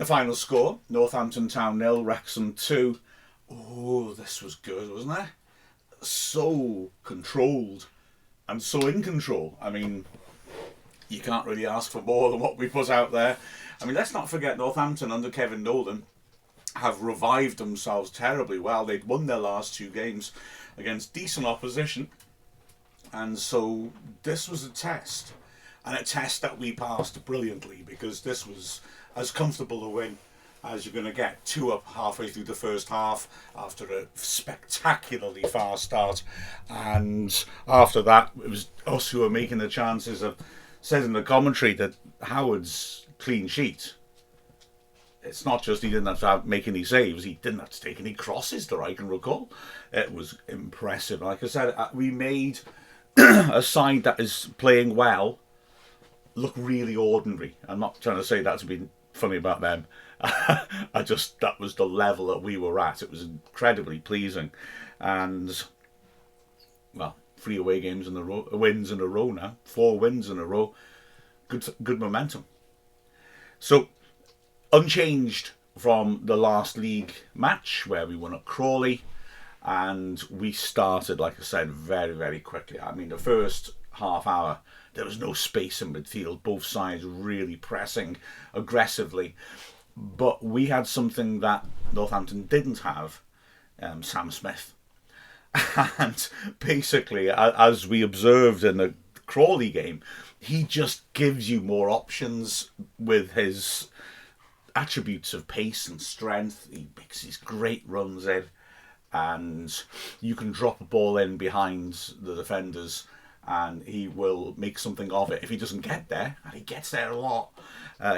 final score, Northampton Town 0, Wrexham 2. Oh, this was good, wasn't it? So controlled and so in control. I mean, you can't really ask for more than what we put out there. I mean, let's not forget Northampton under Kevin Nolan have revived themselves terribly well. They'd won their last 2 games against decent opposition. And so this was a test. And a test that we passed brilliantly, because this was as comfortable a win as you're going to get. 2 up halfway through the first half after a spectacularly fast start. And after that, it was us who were making the chances. Of said in the commentary that Howard's clean sheet, it's not just he didn't have to make any saves, he didn't have to take any crosses that I can recall. It was impressive. Like I said, we made a side that is playing well look really ordinary. I'm not trying to say that to be funny about them. That was the level that we were at. It was incredibly pleasing. And, well, 3 away games in a row, wins in a row now. 4 wins in a row. Good momentum. So, unchanged from the last league match where we won at Crawley. And we started, like I said, very, very quickly. I mean, the first half hour, there was no space in midfield. Both sides really pressing aggressively. But we had something that Northampton didn't have, Sam Smith. And basically, as we observed in the Crawley game, he just gives you more options with his attributes of pace and strength. He makes these great runs in, and you can drop a ball in behind the defenders and he will make something of it. If he doesn't get there, and he gets there a lot,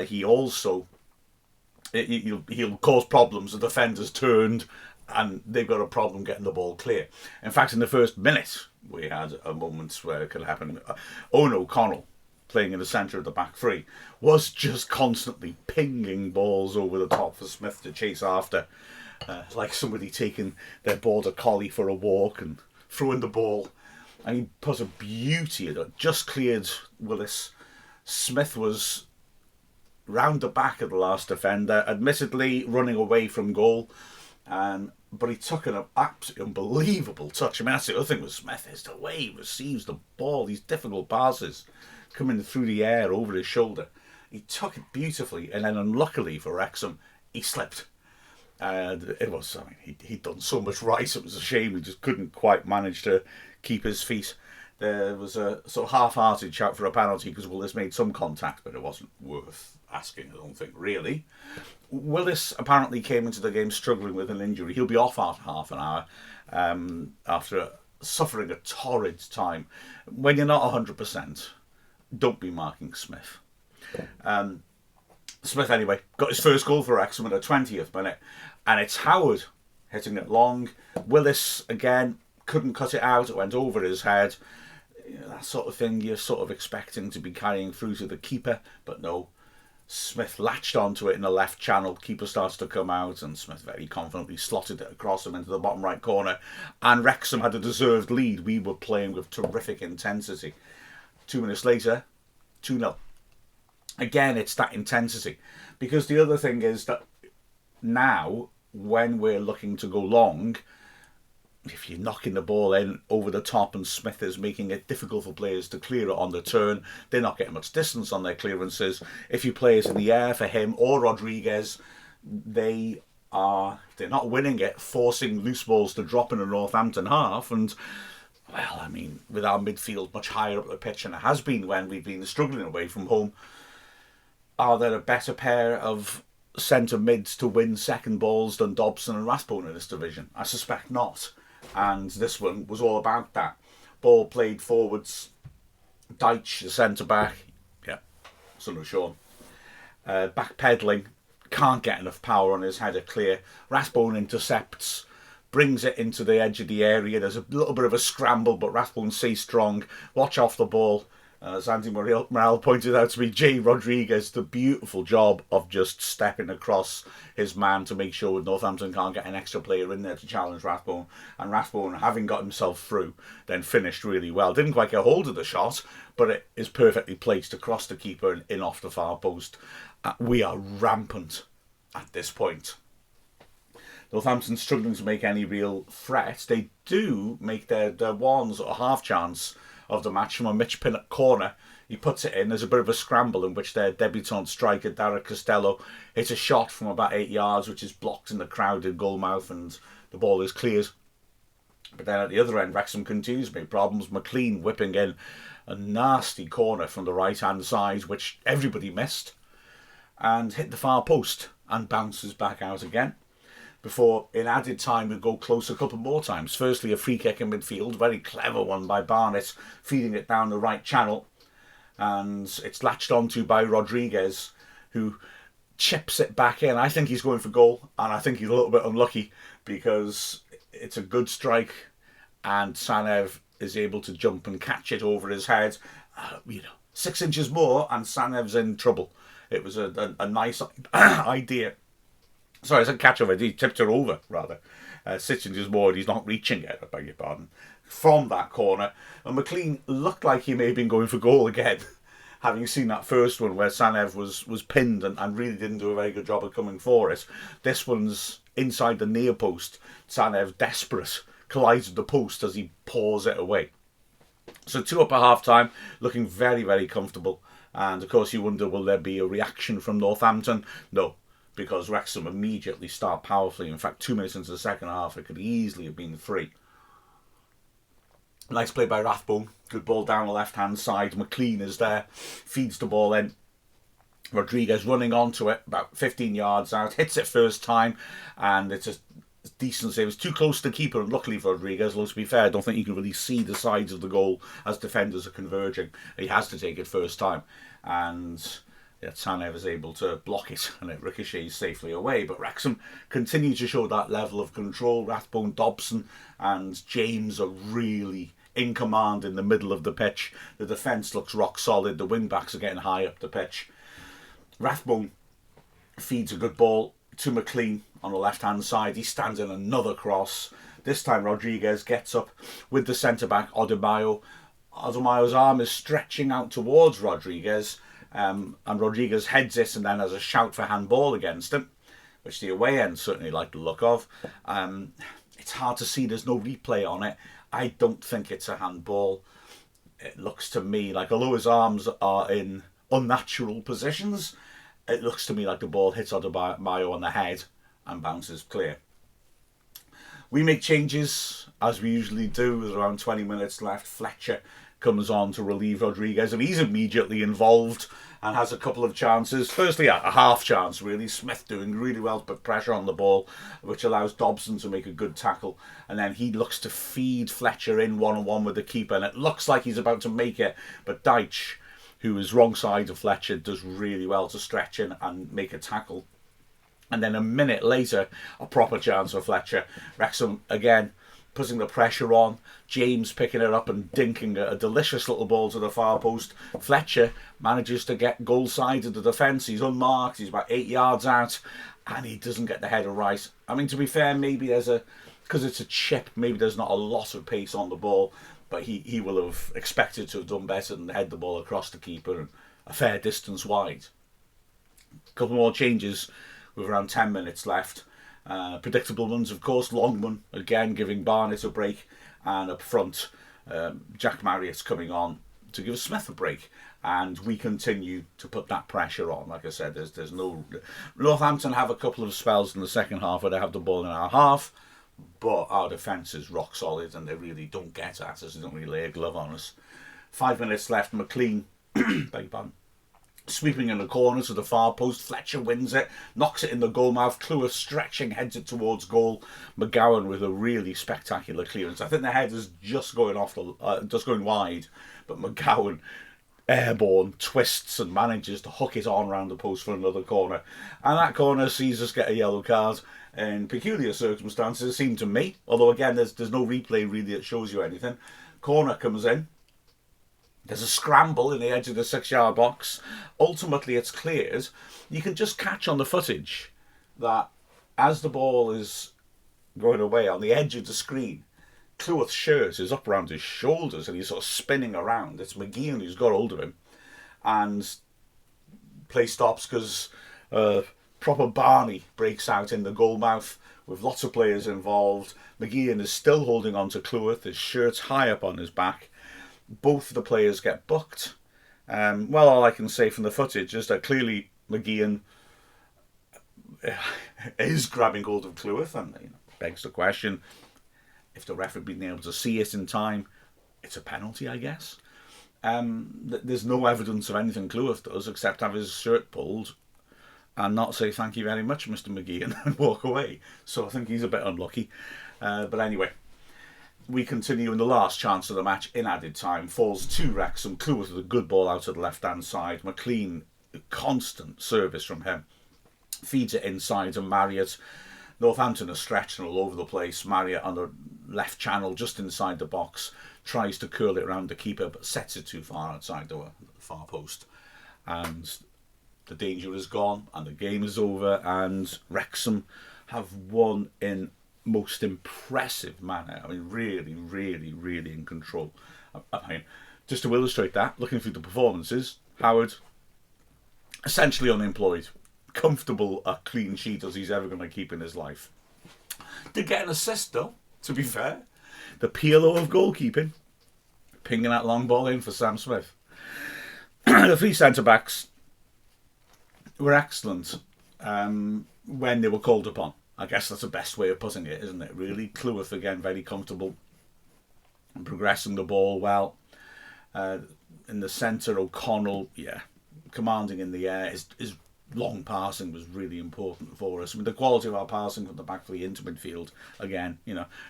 he also he'll cause problems. The defender's turned and they've got a problem getting the ball clear. In fact, in the first minute, we had a moment where it could happen. Owen O'Connell, playing in the centre of the back 3, was just constantly pinging balls over the top for Smith to chase after. Like somebody taking their border collie for a walk and throwing the ball. And he put a beauty in it, just cleared Willis. Smith was round the back of the last defender, admittedly running away from goal, but he took an absolutely unbelievable touch. I mean, that's the other thing with Smith, is the way he receives the ball, these difficult passes coming through the air over his shoulder. He took it beautifully, and then unluckily for Wrexham, he slipped. And it was, I mean, he'd done so much right, it was a shame he just couldn't quite manage to keep his feet. There was a sort of half-hearted shout for a penalty because Willis made some contact, but it wasn't worth asking, I don't think, really. Willis apparently came into the game struggling with an injury. He'll be off after half an hour after suffering a torrid time. When you're not 100%, don't be marking Smith. Smith, anyway, got his first goal for Wrexham in the 20th minute, and it's Howard hitting it long. Willis, again, couldn't cut it out. It went over his head. That sort of thing you're sort of expecting to be carrying through to the keeper, but no. Smith latched onto it in the left channel. Keeper starts to come out, and Smith very confidently slotted it across him into the bottom right corner. And Wrexham had a deserved lead. We were playing with terrific intensity. 2 minutes later, 2-0. Again, it's that intensity. Because the other thing is that now, when we're looking to go long, if you're knocking the ball in over the top and Smith is making it difficult for players to clear it on the turn, they're not getting much distance on their clearances. If you play it in the air for him or Rodriguez, they're not winning it, forcing loose balls to drop in the Northampton half. And, well, I mean, with our midfield much higher up the pitch than it has been when we've been struggling away from home, are there a better pair of centre mids to win second balls than Dobson and Rathbone in this division? I suspect not. And this one was all about that. Ball played forwards. Deitch, the centre back, son of Sean, backpedaling, can't get enough power on his header clear. Rathbone intercepts, brings it into the edge of the area. There's a little bit of a scramble, but Rathbone stays strong. Watch off the ball. As Andy Morel pointed out to me, Jay Rodriguez, the beautiful job of just stepping across his man to make sure Northampton can't get an extra player in there to challenge Rathbone. And Rathbone, having got himself through, then finished really well. Didn't quite get hold of the shot, but it is perfectly placed across the keeper and in off the far post. We are rampant at this point. Northampton struggling to make any real threat. They do make their one sort of half chance of the match from a Mitch Pinnock corner. He puts it in. There's a bit of a scramble in which their debutant striker, Derek Costello, hits a shot from about 8 yards, which is blocked in the crowded goal mouth, and the ball is cleared. But then at the other end, Wrexham continues to make problems. McLean whipping in a nasty corner from the right-hand side, which everybody missed, and hit the far post and bounces back out again. Before, in added time, we go close a couple more times. Firstly, a free kick in midfield, very clever one by Barnett, feeding it down the right channel. And it's latched onto by Rodriguez, who chips it back in. I think he's going for goal, and I think he's a little bit unlucky because it's a good strike, and Sanev is able to jump and catch it over his head. 6 inches more, and Sanev's in trouble. It was a nice idea. Sorry, I said catch over. He tipped her over, rather. 6 inches more, and he's not reaching it, I beg your pardon, from that corner. And McLean looked like he may have been going for goal again, having seen that first one where Sanev was pinned and really didn't do a very good job of coming for it. This one's inside the near post. Sanev, desperate, collides with the post as he paws it away. So 2 up at half-time, looking very, very comfortable. And, of course, you wonder, will there be a reaction from Northampton? No, because Wrexham immediately start powerfully. In fact, 2 minutes into the second half, it could easily have been 3. Nice play by Rathbone. Good ball down the left-hand side. McLean is there, feeds the ball in. Rodriguez running onto it, about 15 yards out, hits it first time, and it's a decent save. It's too close to the keeper, and luckily for Rodriguez, although to be fair, I don't think you can really see the sides of the goal as defenders are converging. He has to take it first time, and Sanev is able to block it, and it ricochets safely away. But Wrexham continue to show that level of control. Rathbone, Dobson and James are really in command in the middle of the pitch. The defence looks rock solid. The wing-backs are getting high up the pitch. Rathbone feeds a good ball to McLean on the left-hand side. He stands in another cross. This time Rodriguez gets up with the centre-back, Adebayo. Adebayo's arm is stretching out towards Rodriguez, and Rodriguez heads it and then has a shout for handball against him, which the away end certainly like the look of. It's hard to see, there's no replay on it. I don't think it's a handball. It looks to me like, although his arms are in unnatural positions, it looks to me like the ball hits Adebayo on the head and bounces clear. We make changes, as we usually do. There's around 20 minutes left. Fletcher comes on to relieve Rodriguez, and he's immediately involved and has a couple of chances. Firstly, a half chance, really. Smith doing really well to put pressure on the ball, which allows Dobson to make a good tackle. And then he looks to feed Fletcher in one-on-one with the keeper, and it looks like he's about to make it. But Deitch, who is wrong side of Fletcher, does really well to stretch in and make a tackle. And then a minute later, a proper chance for Fletcher. Wrexham, again, putting the pressure on. James picking it up and dinking a delicious little ball to the far post. Fletcher manages to get goal side of the defence. He's unmarked. He's about 8 yards out. And he doesn't get the header right. I mean, to be fair, maybe because it's a chip, maybe there's not a lot of pace on the ball. But he will have expected to have done better than head the ball across the keeper and a fair distance wide. A couple more changes with around 10 minutes left. Predictable ones, of course. Longman, again, giving Barnett a break. And up front, Jack Marriott's coming on to give Smith a break. And we continue to put that pressure on. Like I said, there's no... Northampton have a couple of spells in the second half where they have the ball in our half. But our defence is rock solid and they really don't get at us. They don't really lay a glove on us. 5 minutes left. McLean, beg your pardon, sweeping in the corner to the far post. Fletcher wins it, knocks it in the goal mouth. Cleworth stretching, heads it towards goal. McGowan with a really spectacular clearance. I think the head is just going wide, but McGowan, airborne, twists and manages to hook it on round the post for another corner. And that corner sees us get a yellow card. In peculiar circumstances, it seemed to me, although again there's no replay really that shows you anything. Corner comes in. There's a scramble in the edge of the 6-yard box. Ultimately it's cleared. You can just catch on the footage that as the ball is going away on the edge of the screen, Cleworth's shirt is up around his shoulders and he's sort of spinning around. It's McGeehan who's got hold of him, and play stops because proper Barney breaks out in the goal mouth with lots of players involved. McGeehan is still holding on to Cleworth, his shirt's high up on his back. Both of the players get booked. Well, all I can say from the footage is that clearly McGeehan is grabbing hold of Cleworth, and begs the question, if the ref had been able to see it in time, it's a penalty, I guess. There's no evidence of anything Cleworth does except have his shirt pulled and not say thank you very much, Mr. McGeehan, and walk away. So I think he's a bit unlucky. But anyway, we continue, in the last chance of the match in added time falls to Wrexham. Cleworth with a good ball out of the left-hand side. McLean, constant service from him. Feeds it inside to Marriott. Northampton are stretching all over the place. Marriott on the left channel, just inside the box, tries to curl it around the keeper, but sets it too far outside the far post. And the danger is gone, and the game is over, and Wrexham have won in most impressive manner. I mean, really, really, really in control. I mean, just to illustrate that, looking through the performances, Howard, essentially unemployed. Comfortable a clean sheet as he's ever going to keep in his life. Did get an assist though, to be fair. The Pirlo of goalkeeping, pinging that long ball in for Sam Smith. The three centre-backs were excellent when they were called upon. I guess that's the best way of putting it, isn't it? Really, Cleworth again very comfortable and progressing the ball well. In the centre, O'Connell, commanding in the air. His long passing was really important for us. I mean, the quality of our passing from the back three into midfield, again,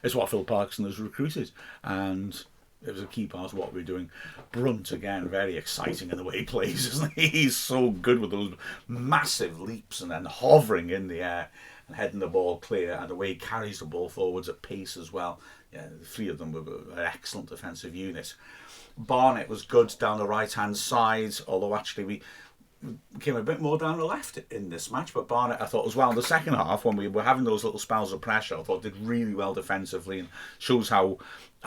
it's what Phil Parkinson has recruited, and it was a key part of what we're doing. Brunt, again, very exciting in the way he plays, isn't he? He's so good with those massive leaps and then hovering in the air and heading the ball clear, and the way he carries the ball forwards at pace as well. Yeah, the three of them were an excellent defensive unit. Barnett was good down the right-hand side, although actually we came a bit more down the left in this match, but Barnett, I thought, as well in the second half, when we were having those little spells of pressure, I thought did really well defensively, and shows how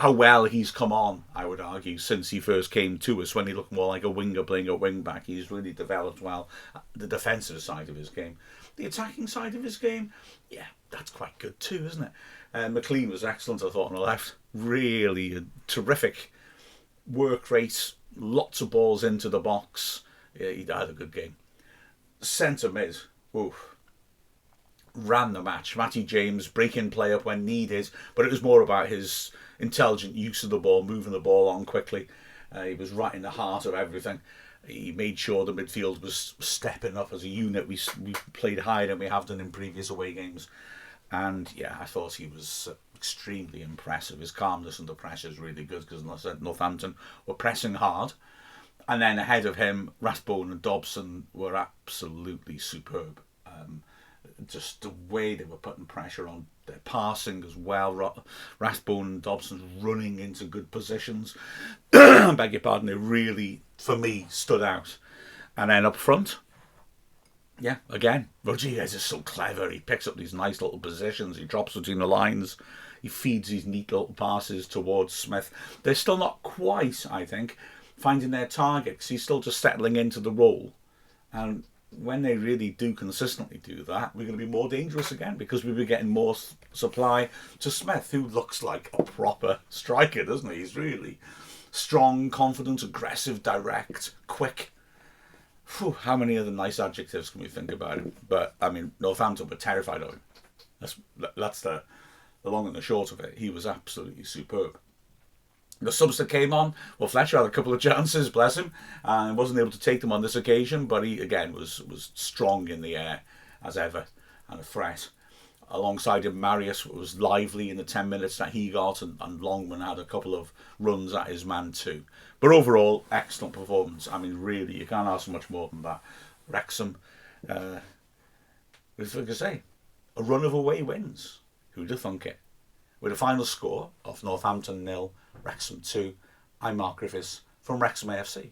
well he's come on, I would argue, since he first came to us, when he looked more like a winger playing a wing back. He's really developed well the defensive side of his game. The attacking side of his game, that's quite good too, isn't it? McLean was excellent, I thought, on the left. Really a terrific work rate, lots of balls into the box. Yeah, he had a good game. Centre mid, ran the match. Matty James breaking play up when needed, but it was more about his intelligent use of the ball, moving the ball on quickly. He was right in the heart of everything. He made sure the midfield was stepping up as a unit. We played higher than we have done in previous away games, and I thought he was extremely impressive. His calmness under pressure is really good, because Northampton were pressing hard. And then ahead of him, Rathbone and Dobson were absolutely superb. Just the way they were putting pressure on their passing as well. Rathbone and Dobson running into good positions. Beg your pardon, they really, for me, stood out. And then up front, again, Rodriguez is so clever. He picks up these nice little positions. He drops between the lines. He feeds these neat little passes towards Smith. They're still not quite, I think, finding their targets. He's still just settling into the role, and when they really do consistently do that, we're going to be more dangerous again, because we'll be getting more supply to Smith, who looks like a proper striker, doesn't he? He's really strong, confident, aggressive, direct, quick. How many other nice adjectives can we think about him? But I mean, Northampton were terrified of him. That's the long and the short of it. He was absolutely superb. The subs that came on, well, Fletcher had a couple of chances, bless him, and wasn't able to take them on this occasion, but he, again, was strong in the air, as ever, and a threat. Alongside him, Marius was lively in the 10 minutes that he got, and Longman had a couple of runs at his man too. But overall, excellent performance. I mean, really, you can't ask much more than that. Wrexham, like I say, a run of away wins. Who'd have thunk it? With a final score of Northampton 0, Wrexham 2, I'm Mark Griffiths from Wrexham AFC.